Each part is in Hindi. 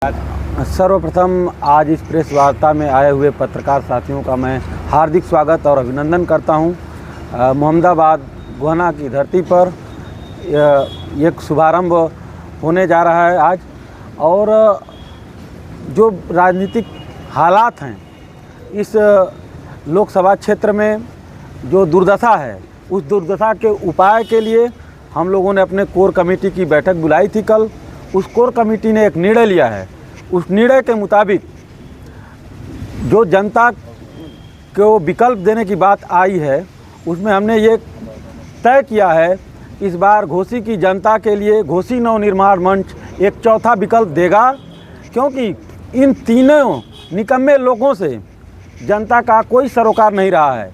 सर्वप्रथम आज इस प्रेस वार्ता में आए हुए पत्रकार साथियों का मैं हार्दिक स्वागत और अभिनंदन करता हूं। मोहम्मदाबाद गोहना की धरती पर एक शुभारंभ होने जा रहा है आज, और जो राजनीतिक हालात हैं इस लोकसभा क्षेत्र में, जो दुर्दशा है, उस दुर्दशा के उपाय के लिए हम लोगों ने अपने कोर कमेटी की बैठक बुलाई थी कल। उस कोर कमेटी ने एक निर्णय लिया है। उस निर्णय के मुताबिक जो जनता को विकल्प देने की बात आई है, उसमें हमने ये तय किया है इस बार घोसी की जनता के लिए घोसी नवनिर्माण मंच एक चौथा विकल्प देगा, क्योंकि इन तीनों निकम्मे लोगों से जनता का कोई सरोकार नहीं रहा है।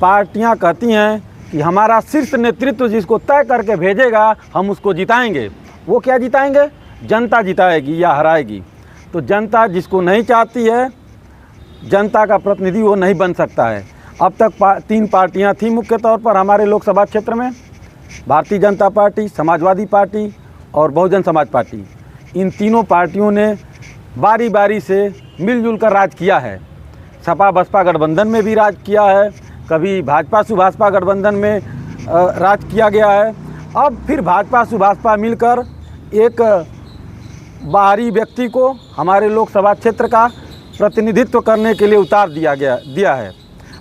पार्टियां कहती हैं कि हमारा शीर्ष नेतृत्व जिसको तय करके भेजेगा हम उसको जिताएंगे। वो क्या जिताएंगे? जनता जिताएगी या हराएगी। तो जनता जिसको नहीं चाहती है, जनता का प्रतिनिधि वो नहीं बन सकता है। अब तक तीन पार्टियां थी मुख्य तौर पर हमारे लोकसभा क्षेत्र में, भारतीय जनता पार्टी, समाजवादी पार्टी और बहुजन समाज पार्टी। इन तीनों पार्टियों ने बारी बारी से मिलजुल कर राज किया है। सपा बसपा गठबंधन में भी राज किया है, कभी भाजपा सुभाषपा गठबंधन में राज किया गया है। अब फिर भाजपा सुभाषपा मिलकर एक बाहरी व्यक्ति को हमारे लोकसभा क्षेत्र का प्रतिनिधित्व करने के लिए उतार दिया है।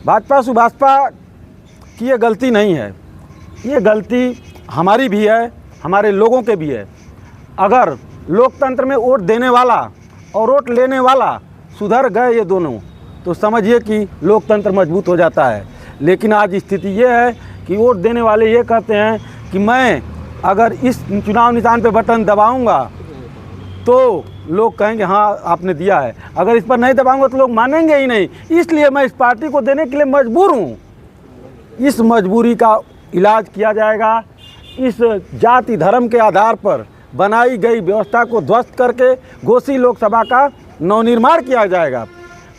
भाजपा सुभाषपा की ये गलती नहीं है, ये गलती हमारी भी है, हमारे लोगों के भी है। अगर लोकतंत्र में वोट देने वाला और वोट लेने वाला सुधर गए ये दोनों, तो समझिए कि लोकतंत्र मजबूत हो जाता है। लेकिन आज स्थिति ये है कि वोट देने वाले ये कहते हैं कि मैं अगर इस चुनाव निशान पे बटन दबाऊंगा तो लोग कहेंगे हाँ आपने दिया है, अगर इस पर नहीं दबाऊंगा तो लोग मानेंगे ही नहीं। इसलिए मैं इस पार्टी को देने के लिए मजबूर हूँ। इस मजबूरी का इलाज किया जाएगा। इस जाति धर्म के आधार पर बनाई गई व्यवस्था को ध्वस्त करके घोसी लोकसभा का नवनिर्माण किया जाएगा।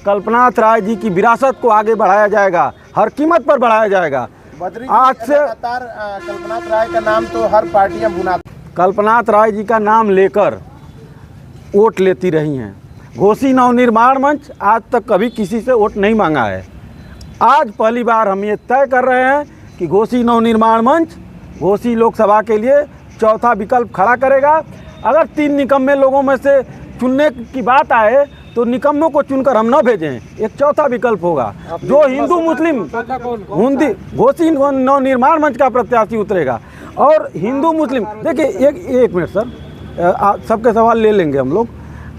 कल्पनाथ राय जी की विरासत को आगे बढ़ाया जाएगा, हर कीमत पर बढ़ाया जाएगा। आज से कल्पनाथ राय का नाम तो हर पार्टियां कल्पनाथ राय जी का नाम लेकर वोट लेती रही हैं। घोसी नवनिर्माण मंच आज तक कभी किसी से वोट नहीं मांगा है। आज पहली बार हम ये तय कर रहे हैं कि घोसी नवनिर्माण मंच घोसी लोकसभा के लिए चौथा विकल्प खड़ा करेगा। अगर तीन निकम्मे लोगों में से चुनने की बात आए तो निकम्मों को चुनकर हम न भेजें, एक चौथा विकल्प होगा जो हिंदू मुस्लिम घोसी नवनिर्माण मंच का प्रत्याशी उतरेगा। और हिंदू मुस्लिम, देखिए एक मिनट सर, सबके सवाल ले लेंगे हम लोग।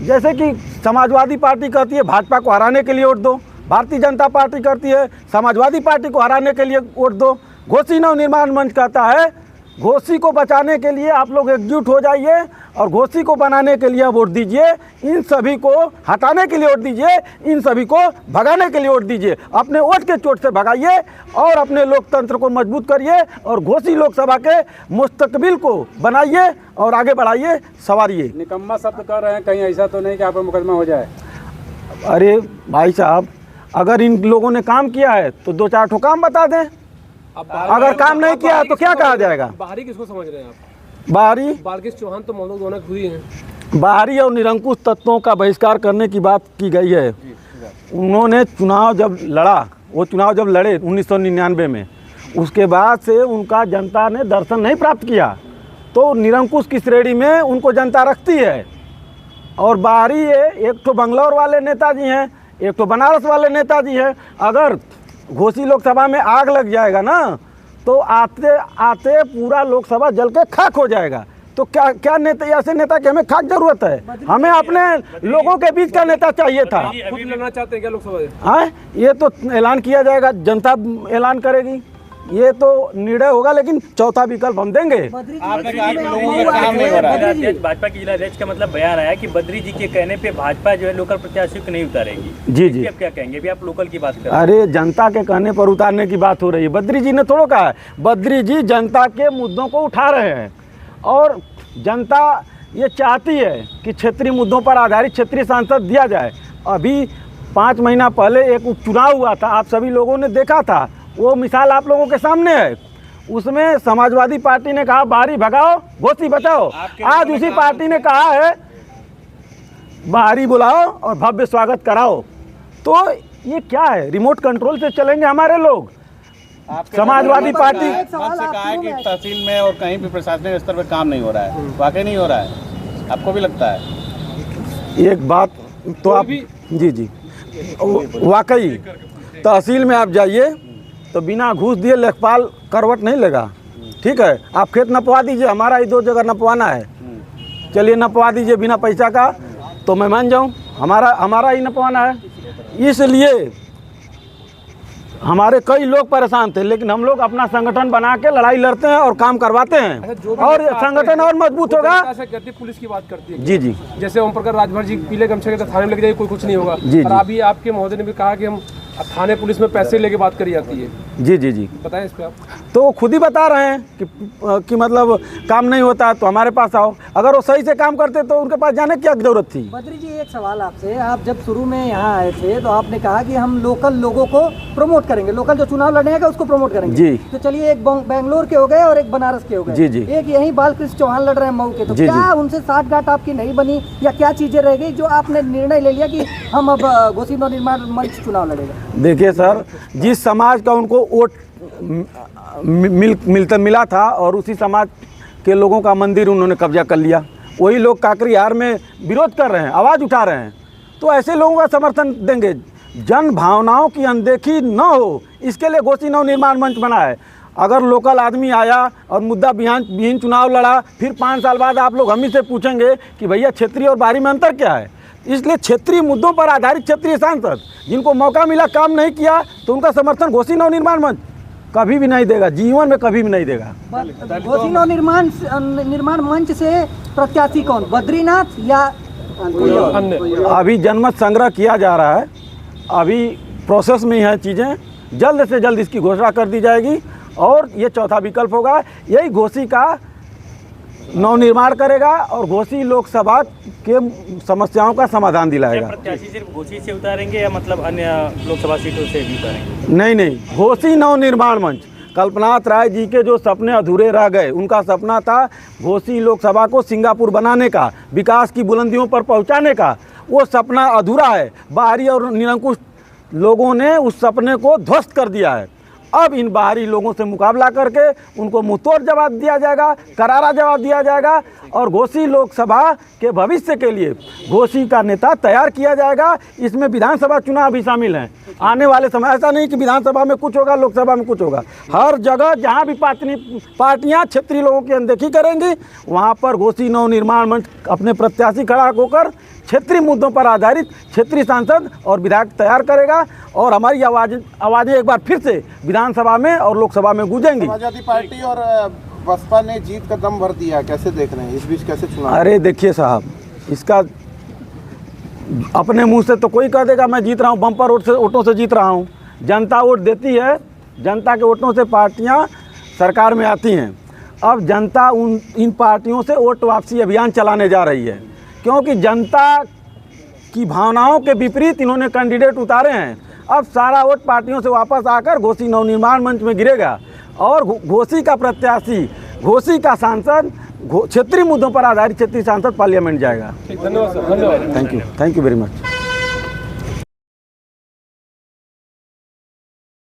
जैसे कि समाजवादी पार्टी कहती है भाजपा को हराने के लिए वोट दो, भारतीय जनता पार्टी कहती है समाजवादी पार्टी को हराने के लिए वोट दो। घोसी नवनिर्माण मंच कहता है घोसी को बचाने के लिए आप लोग एकजुट हो जाइए और घोसी को बनाने के लिए वोट दीजिए। इन सभी को हटाने के लिए वोट दीजिए, इन सभी को भगाने के लिए वोट दीजिए। अपने वोट के चोट से भगाइए और अपने लोकतंत्र को मजबूत करिए और घोसी लोकसभा के मुस्तकबिल को बनाइए और आगे बढ़ाइए, संवारिए। निकम्मा शब्द कर रहे हैं, कहीं ऐसा तो नहीं कि आप पर मुकदमा हो जाए? अरे भाई साहब, अगर इन लोगों ने काम किया है तो दो चार ठो काम बता दें। अगर काम नहीं किया तो क्या कहा जाएगा? बाहरी किसको समझ रहे हैं आप? बाहरी चौहान तो मौजूद दोनों खुद ही हैं। बाहरी और निरंकुश तत्वों का बहिष्कार करने की बात की गई है। उन्होंने चुनाव जब लड़ा, वो चुनाव जब लड़े 1999 में, उसके बाद से उनका जनता ने दर्शन नहीं प्राप्त किया, तो निरंकुश की श्रेणी में उनको जनता रखती है। और बाहरी है, एक तो बंगलौर वाले नेताजी हैं, एक तो बनारस वाले नेताजी हैं। अगर घोसी लोकसभा में आग लग जाएगा ना, तो आते आते पूरा लोकसभा जल के खाक हो जाएगा। तो क्या नेता, ऐसे नेता की हमें खाक जरूरत है? हमें अपने लोगों के बीच का नेता चाहिए था। खुद लड़ना चाहते हैं क्या लोकसभा? हाँ, ये तो ऐलान किया जाएगा, जनता ऐलान करेगी, ये तो निर्णय होगा, लेकिन चौथा विकल्प हम देंगे। आपने कहा कि लोगों का काम नहीं हो रहा है। भाजपा की जिला अध्यक्ष का मतलब बयान आया कि बद्री जी के कहने पे भाजपा जो है लोकल प्रत्याशियों को नहीं उतारेगी। जी आप क्या कहेंगे? भी आप लोकल की बात कर? अरे जनता के कहने पर उतारने की बात हो रही है। बद्री जी ने थोड़ा कहा है, बद्री जी जनता के मुद्दों को उठा रहे हैं और जनता ये चाहती है कि क्षेत्रीय मुद्दों पर आधारित क्षेत्रीय सांसद दिया जाए। अभी 5 महीना पहले एक उपचुनाव हुआ था, आप सभी लोगों ने देखा था, वो मिसाल आप लोगों के सामने है। उसमें समाजवादी पार्टी ने कहा बाहरी भगाओ घोसी बचाओ। आज उसी पार्टी ने कहा है बाहरी बुलाओ और भव्य स्वागत कराओ। तो ये क्या है, रिमोट कंट्रोल से चलेंगे हमारे लोग? समाजवादी पार्टी आपसे कहा है कि तहसील में और कहीं भी प्रशासनिक स्तर पर काम नहीं हो रहा है, वाकई नहीं हो रहा है, आपको भी लगता है? एक बात तो आप जी वाकई तहसील में आप जाइए तो बिना घूस दिए लेखपाल करवट नहीं लेगा। ठीक है, आप खेत नपवा दीजिए, हमारा ही 2 जगह नपवाना है, चलिए नपवा दीजिए बिना पैसा का, तो मैं मान जाऊं हमारा ही नपवाना है। इसलिए हमारे कई लोग परेशान थे, लेकिन हम लोग अपना संगठन बना के लड़ाई लड़ते हैं और काम करवाते हैं, और संगठन और मजबूत होगा। करती पुलिस की बात करती है जी जैसे ओम प्रकाश राजभर जी पीले गमछे के थाने में लेके जाइए, कोई कुछ नहीं होगा। और अभी आपके महोदय ने भी कहा कि हम थाने पुलिस में पैसे लेके बात करी जाती है। जी बताएं इस पे आप। तो वो खुद ही बता रहे हैं कि मतलब काम नहीं होता तो हमारे पास आओ। अगर वो सही से काम करते तो उनके पास जाने की क्या जरूरत थी? बद्री जी, एक सवाल आपसे, आप जब शुरू में यहाँ आए थे तो आपने कहा कि हम लोकल लोगों को प्रमोट करेंगे, लोकल जो चुनाव लड़ने का उसको प्रमोट करेंगे। जी। तो चलिए, एक बेंगलोर के हो गए और एक बनारस के हो गए। जी। एक यही बालकृष्ण चौहान लड़ रहे हैं मऊ के, तो क्या उनसे साठगांठ आपकी नहीं बनी, या क्या चीजें रह गई जो आपने निर्णय ले लिया कि हम अब घोसी नवनिर्माण मंच चुनाव लड़ेगा? देखिए सर, जिस समाज का उनको वोट मिला था और उसी समाज के लोगों का मंदिर उन्होंने कब्जा कर लिया, वही लोग काकरीहार में विरोध कर रहे हैं, आवाज़ उठा रहे हैं, तो ऐसे लोगों का समर्थन देंगे। जन भावनाओं की अनदेखी न हो, इसके लिए घोसी नवनिर्माण मंच बना है। अगर लोकल आदमी आया और मुद्दा विहीन चुनाव लड़ा, फिर 5 साल बाद आप लोग हम ही से पूछेंगे कि भैया क्षेत्रीय और बाहरी में अंतर क्या है। इसलिए क्षेत्रीय मुद्दों पर आधारित क्षेत्रीय सांसद जिनको मौका मिला काम नहीं किया, तो उनका समर्थन घोसी नवनिर्माण मंच कभी भी नहीं देगा, जीवन में कभी भी नहीं देगा। घोसी नवनिर्माण मंच से प्रत्याशी कौन, बद्रीनाथ या अभी जनमत संग्रह किया जा रहा है, अभी प्रोसेस में ही है चीज़ें, जल्द से जल्द इसकी घोषणा कर दी जाएगी और ये चौथा विकल्प होगा। यही घोसी का नवनिर्माण करेगा और घोसी लोकसभा के समस्याओं का समाधान दिलाएगा। प्रत्याशी सिर्फ घोसी से उतारेंगे या मतलब अन्य लोकसभा सीटों से भी उतारेंगे? नहीं, घोसी नवनिर्माण मंच, कल्पनाथ राय जी के जो सपने अधूरे रह गए, उनका सपना था घोसी लोकसभा को सिंगापुर बनाने का, विकास की बुलंदियों पर पहुंचाने का, वो सपना अधूरा है। बाहरी और निरंकुश लोगों ने उस सपने को ध्वस्त कर दिया है। अब इन बाहरी लोगों से मुकाबला करके उनको मुंहतोड़ जवाब दिया जाएगा, करारा जवाब दिया जाएगा, और घोसी लोकसभा के भविष्य के लिए घोसी का नेता तैयार किया जाएगा। इसमें विधानसभा चुनाव भी शामिल हैं आने वाले समय। ऐसा नहीं कि विधानसभा में कुछ होगा, लोकसभा में कुछ होगा। हर जगह जहाँ भी पार्टियाँ क्षेत्रीय लोगों की अनदेखी करेंगी, वहाँ पर घोसी नवनिर्माण मंच अपने प्रत्याशी खड़ा होकर क्षेत्रीय मुद्दों पर आधारित क्षेत्रीय सांसद और विधायक तैयार करेगा, और हमारी आवाज़ें एक बार फिर से विधानसभा में और लोकसभा में गूंजेंगी। समाजवादी पार्टी और बसपा ने जीत का दम भर दिया, कैसे देख रहे हैं इस बीच, कैसे चुनाव? अरे देखिए साहब, इसका अपने मुंह से तो कोई कह देगा मैं जीत रहा हूँ, बम्पर वोटों से जीत रहा हूँ। जनता वोट देती है, जनता के वोटों से पार्टियाँ सरकार में आती हैं। अब जनता इन पार्टियों से वोट वापसी अभियान चलाने जा रही है, क्योंकि जनता की भावनाओं के विपरीत इन्होंने कैंडिडेट उतारे हैं। अब सारा वोट पार्टियों से वापस आकर घोसी नवनिर्माण मंच में गिरेगा, और घोसी का प्रत्याशी, घोसी का सांसद क्षेत्रीय मुद्दों पर आधारित क्षेत्रीय सांसद पार्लियामेंट जाएगा। धन्यवाद सर, धन्यवाद। Thank you very much.